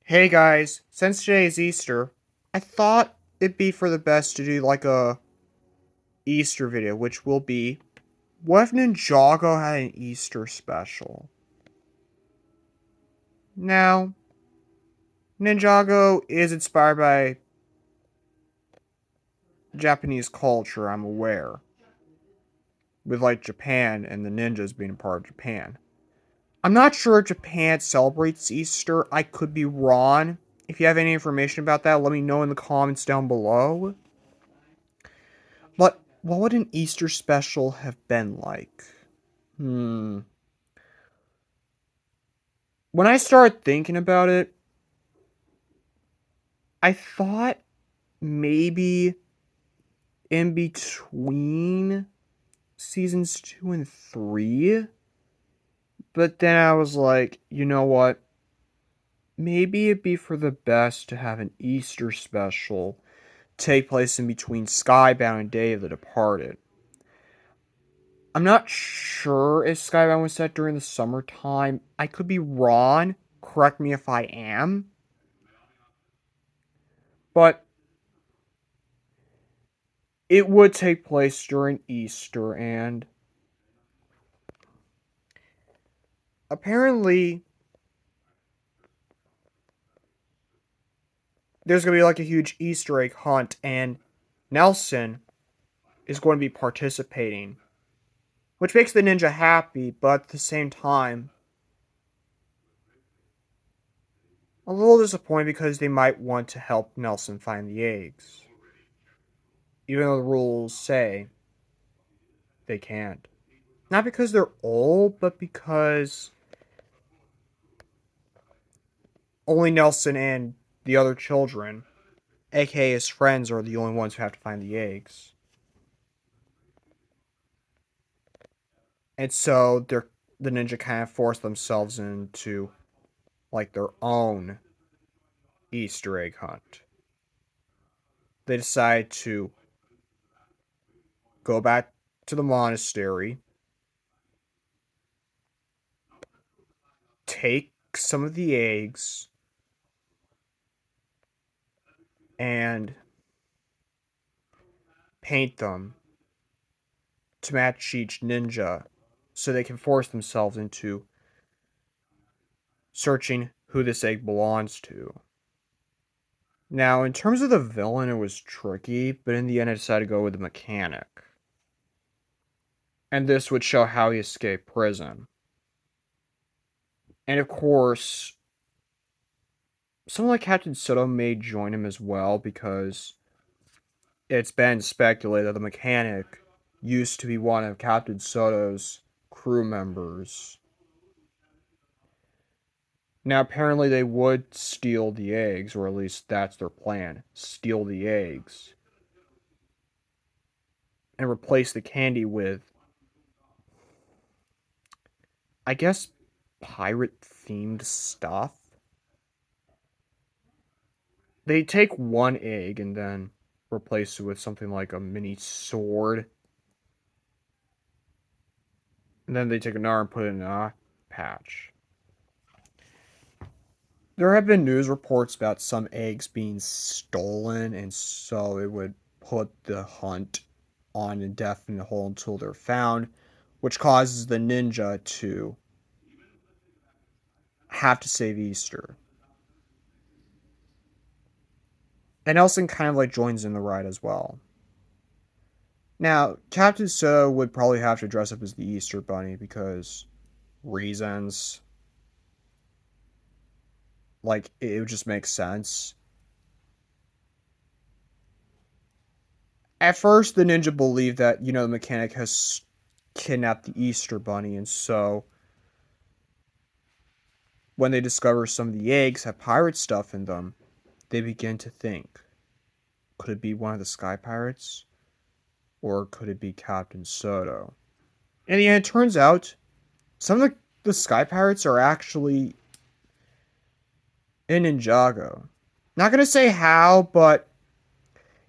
Hey guys, since today is Easter, I thought it'd be for the best to do like a Easter video, which will be what if Ninjago had an Easter special? Now, Ninjago is inspired by Japanese culture, I'm aware, with like Japan and the ninjas being a part of Japan. I'm not sure if Japan celebrates Easter. I could be wrong. If you have any information about that, let me know in the comments down below. But what would an Easter special have been like? Hmm. When I started thinking about it, I thought maybe in between seasons 2 and 3. But then I was like, you know what? Maybe it'd be for the best to have an Easter special take place in between Skybound and Day of the Departed. I'm not sure if Skybound was set during the summertime. I could be wrong. Correct me if I am. But it would take place during Easter, and apparently there's going to be like a huge Easter egg hunt, and Nelson is going to be participating, which makes the ninja happy, but at the same time, a little disappointed because they might want to help Nelson find the eggs, even though the rules say they can't. Not because they're old, but because only Nelson and the other children, aka his friends, are the only ones who have to find the eggs. And so the ninja kind of force themselves into like their own Easter egg hunt. They decide to go back to the monastery, take some of the eggs, and paint them to match each ninja so they can force themselves into searching who this egg belongs to. Now, in terms of the villain, it was tricky, but in the end, I decided to go with the mechanic. And this would show how he escaped prison. And of course, someone like Captain Soto may join him as well because it's been speculated that the mechanic used to be one of Captain Soto's crew members. Now, apparently, they would steal the eggs, or at least that's their plan, steal the eggs, and replace the candy with, I guess, pirate themed stuff. They take one egg and then replace it with something like a mini sword. And then they take another and put it in a patch. There have been news reports about some eggs being stolen, and so it would put the hunt on indefinite hold until they're found, which causes the ninja to have to save Easter. And Nelson kind of like joins in the ride as well. Now, Captain So would probably have to dress up as the Easter Bunny because reasons. Like, it would just make sense. At first, the ninja believed that, the mechanic has kidnapped the Easter Bunny, and so when they discover some of the eggs have pirate stuff in them, they begin to think, could it be one of the Sky Pirates? Or could it be Captain Soto? In the end, it turns out some of the Sky Pirates are actually in Ninjago. Not gonna say how, but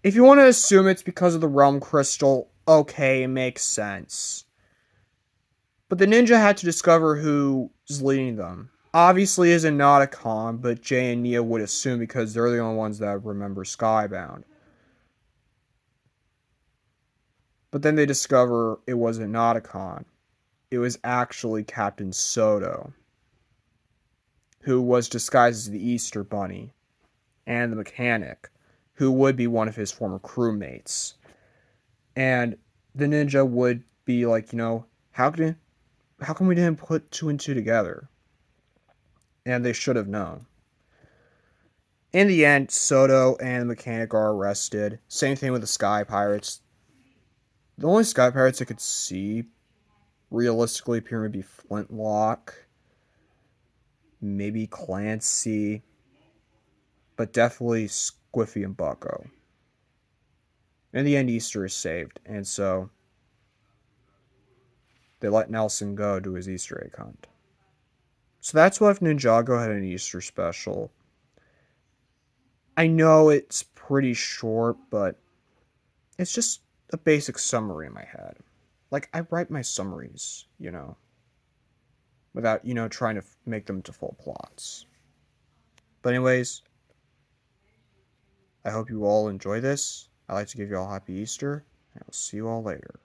if you want to assume it's because of the Realm Crystal, okay, it makes sense. But the ninja had to discover who's leading them. obviously isn't not a con, but Jay and Nia would assume because they're the only ones that remember Skybound. But then they discover it wasn't not a con. It was actually Captain Soto, who was disguised as the Easter Bunny, and the mechanic, who would be one of his former crewmates. And the ninja would be like, how come we didn't put two and two together? And they should have known. In the end, Soto and the mechanic are arrested. Same thing with the Sky Pirates. The only Sky Pirates I could see realistically appearing to be Flintlock, maybe Clancy, but definitely Squiffy and Bucko. In the end, Easter is saved, and so they let Nelson go do his Easter egg hunt. So that's what if Ninjago had an Easter special. I know it's pretty short, but it's just a basic summary in my head. Like, I write my summaries, without, trying to make them to full plots. But, anyways, I hope you all enjoy this. I'd like to give you all happy Easter, and I'll see you all later.